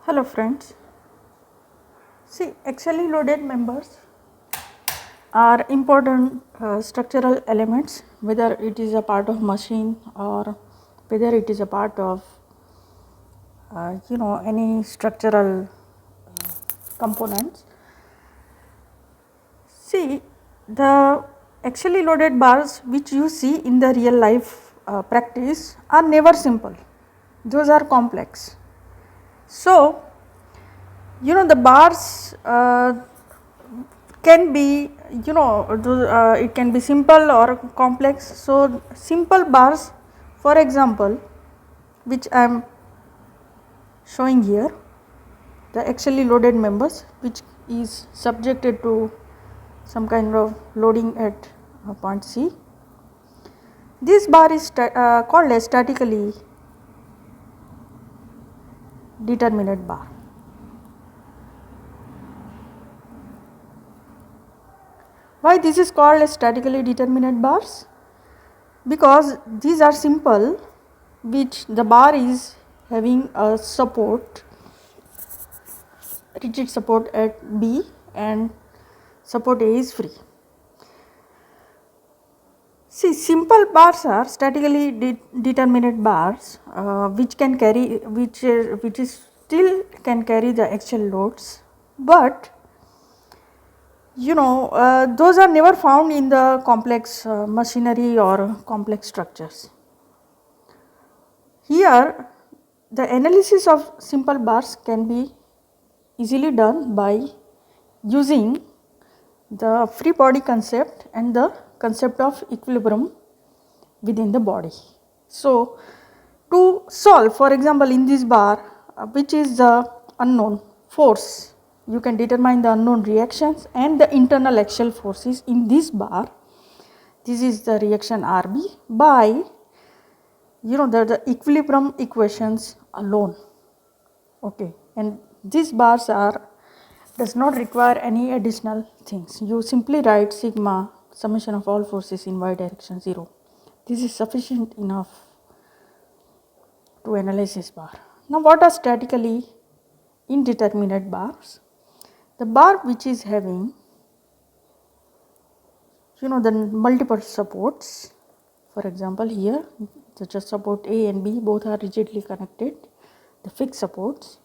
Hello friends. See, axially loaded members are important structural elements, whether it is a part of machine or whether it is a part of any structural components. See, the axially loaded bars which you see in the real life practice are never simple, those are complex. So, the bars can be it can be simple or complex. So, simple bars, for example, which I am showing here, the axially loaded members which is subjected to some kind of loading at point C. This bar is called a statically determinate bar. Why this is called as statically determinate bars? Because these are simple, which the bar is having a support, rigid support at B and support A is free. See, simple bars are statically determinate bars which can carry, which is still can carry the axial loads, but those are never found in the complex machinery or complex structures. Here the analysis of simple bars can be easily done by using the free body concept and the concept of equilibrium within the body. So, to solve, for example, in this bar which is the unknown force, you can determine the unknown reactions and the internal axial forces in this bar. This is the reaction RB by the equilibrium equations alone, okay, and these bars does not require any additional things. You simply write sigma summation of all forces in y direction 0. This is sufficient enough to analyze this bar. Now, what are statically indeterminate bars? The bar which is having the multiple supports, for example, here the just support A and B both are rigidly connected, the fixed supports,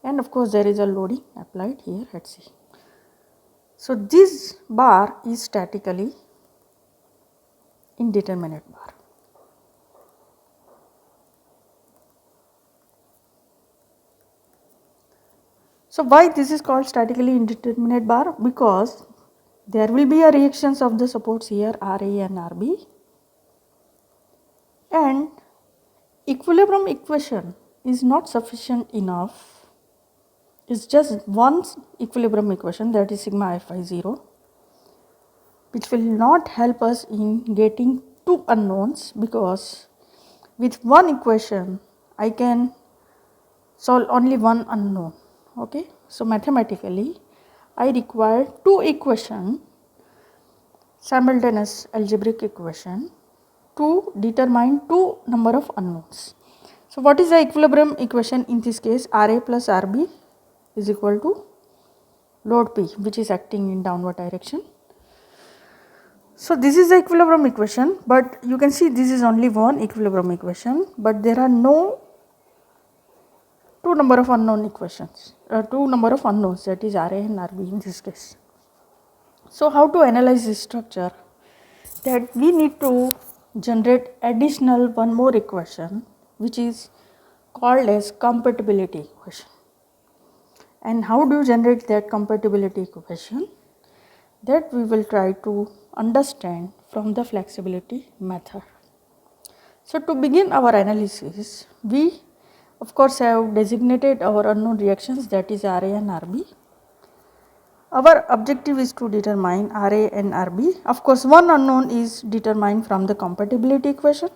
and of course there is a loading applied here at C. So, this bar is statically indeterminate bar. So, why this is called statically indeterminate bar? Because there will be a reactions of the supports here RA and RB, and equilibrium equation is not sufficient enough. It is just one equilibrium equation, that is sigma Fi 0, which will not help us in getting two unknowns, because with one equation I can solve only one unknown. Okay, so mathematically I require two equation, simultaneous algebraic equation, to determine two number of unknowns. So, what is the equilibrium equation in this case? RA plus RB is equal to load P, which is acting in downward direction. So, this is the equilibrium equation, but you can see this is only one equilibrium equation, but there are no two number of unknown equations, two number of unknowns, that is RA and RB in this case. So, how to analyze this structure? That we need to generate additional one more equation which is called as compatibility equation. And how do you generate that compatibility equation? That we will try to understand from the flexibility method. So, to begin our analysis, we of course have designated our unknown reactions, that is RA and RB. Our objective is to determine RA and RB. Of course, one unknown is determined from the compatibility equation,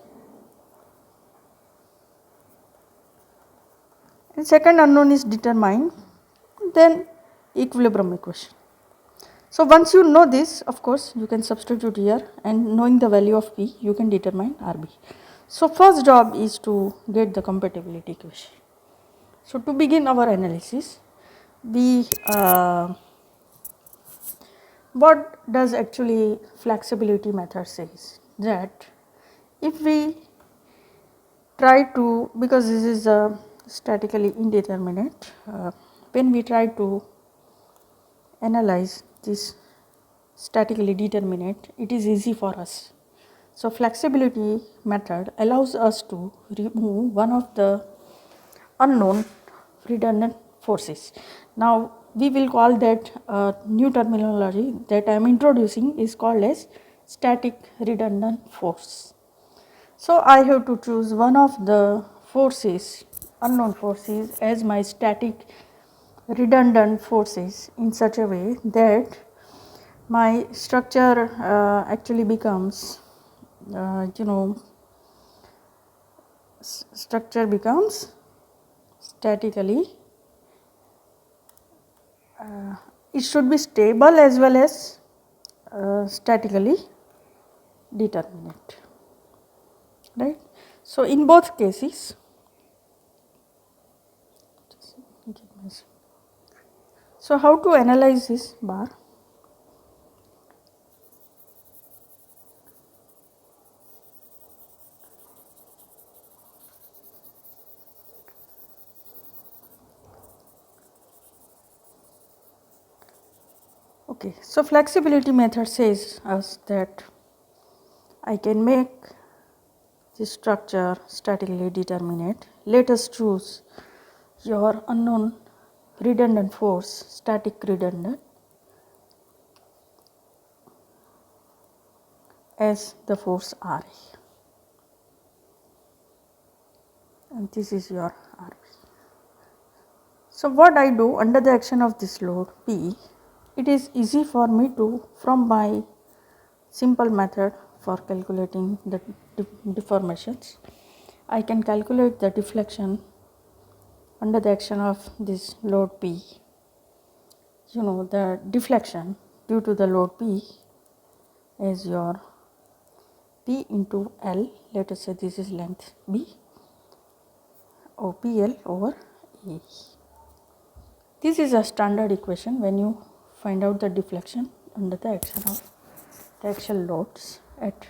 and second unknown is determined then equilibrium equation. So, once you know this, of course you can substitute here, and knowing the value of P you can determine RB. So, first job is to get the compatibility equation. So, to begin our analysis, we what does actually flexibility method says, that if we try to, because this is a statically indeterminate, when we try to analyze this statically determinate, it is easy for us. So, flexibility method allows us to remove one of the unknown redundant forces. Now, we will call that new terminology that I am introducing is called as static redundant force. So, I have to choose one of the forces, unknown forces, as my static redundant forces in such a way that my structure actually becomes structure becomes statically, it should be stable as well as statically determinate, right. So, in both cases, so how to analyze this bar? Okay, so flexibility method says us that I can make this structure statically determinate. Let us choose your unknown redundant force, static redundant, as the force R, and this is your R. So, what I do under the action of this load P, it is easy for me to, from my simple method for calculating the deformations, I can calculate the deflection under the action of this load P. You know, the deflection due to the load P is your P into L, let us say this is length B, or PL over A. This is a standard equation when you find out the deflection under the action of the axial loads at,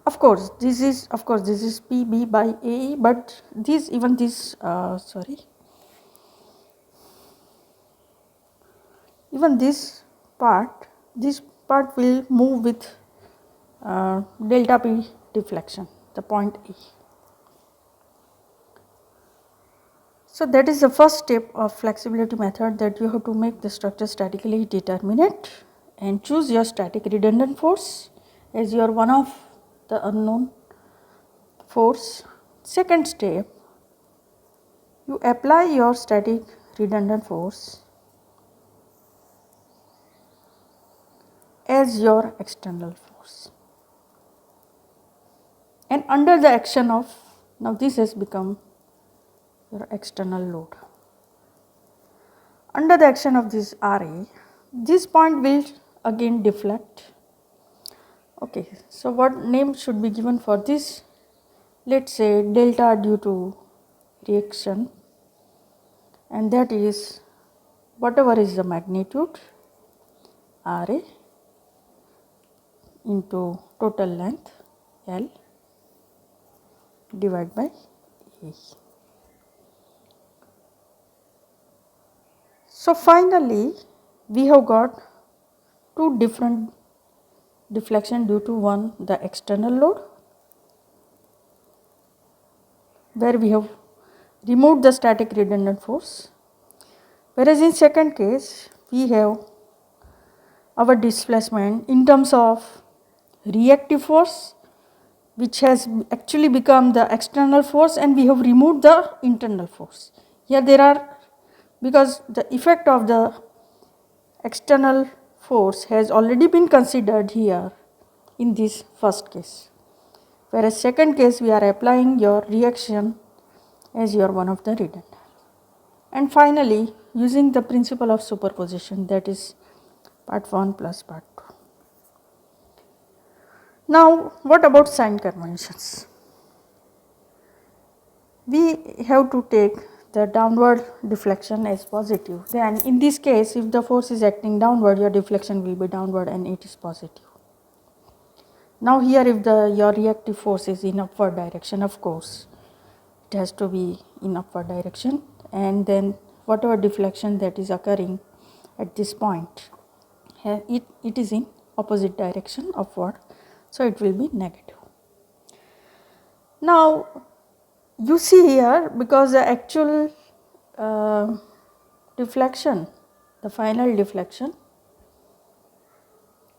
of course this is PB by AE, but this even this even this part will move with delta P deflection, the point E. So, that is the first step of flexibility method, that you have to make the structure statically determinate and choose your static redundant force as your one of the unknown force. Second step, you apply your static redundant force as your external force, and under the action of, now this has become your external load. Under the action of this RA, this point will again deflect. Okay, so what name should be given for this? Let us say delta due to reaction, and that is whatever is the magnitude RA into total length L divided by A. So, finally, we have got two different deflection due to one, the external load, where we have removed the static redundant force, whereas in second case we have our displacement in terms of reactive force, which has actually become the external force, and we have removed the internal force. Here there are, because the effect of the external force has already been considered here in this first case, whereas second case we are applying your reaction as your one of the redundant. And finally, using the principle of superposition, that is part 1 plus part 2. Now, what about sign conventions? We have to take the downward deflection is positive, then in this case if the force is acting downward, your deflection will be downward and it is positive. Now here if your reactive force is in upward direction, of course it has to be in upward direction, and then whatever deflection that is occurring at this point, it is in opposite direction, upward, so it will be negative. Now you see here, because the actual deflection, the final deflection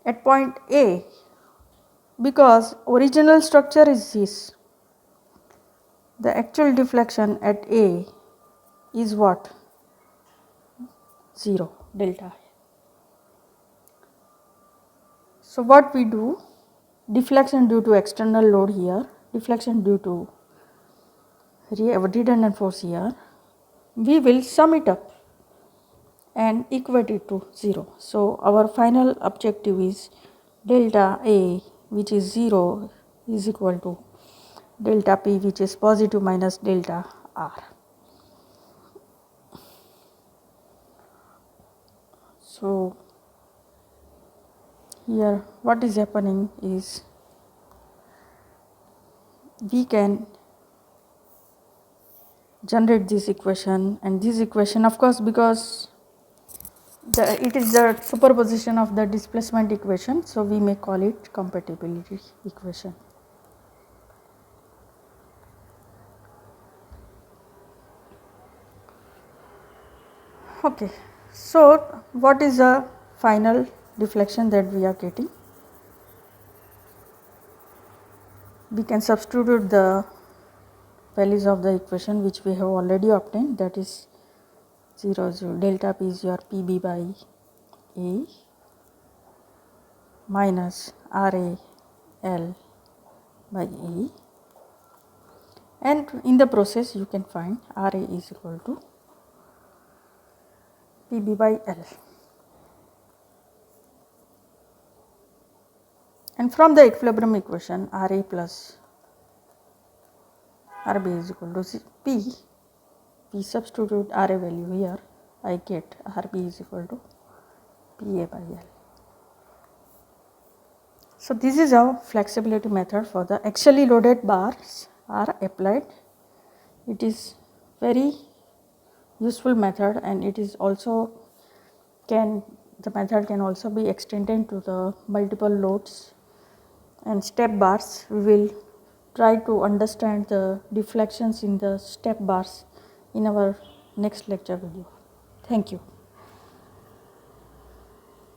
at point A, because original structure is this, the actual deflection at A is what? 0, delta. So what we do, deflection due to external load here, deflection due to redundant force here, we will sum it up and equate it to 0. So our final objective is delta A, which is 0, is equal to delta P, which is positive, minus delta R. So here what is happening is we can generate this equation, and this equation, of course, because it is the superposition of the displacement equation, so we may call it compatibility equation. Okay, so what is the final deflection that we are getting? We can substitute the values of the equation which we have already obtained, that is 0, 0, delta P is your PB by A minus RA L by A, and in the process you can find RA is equal to PB by L. And from the equilibrium equation, RA plus RB is equal to P. We substitute RA value here, I get RB is equal to PA by L. So this is how flexibility method for the axially loaded bars are applied. It is very useful method, and it is also the method can also be extended to the multiple loads and step bars. We will try to understand the deflections in the step bars in our next lecture video. Thank you.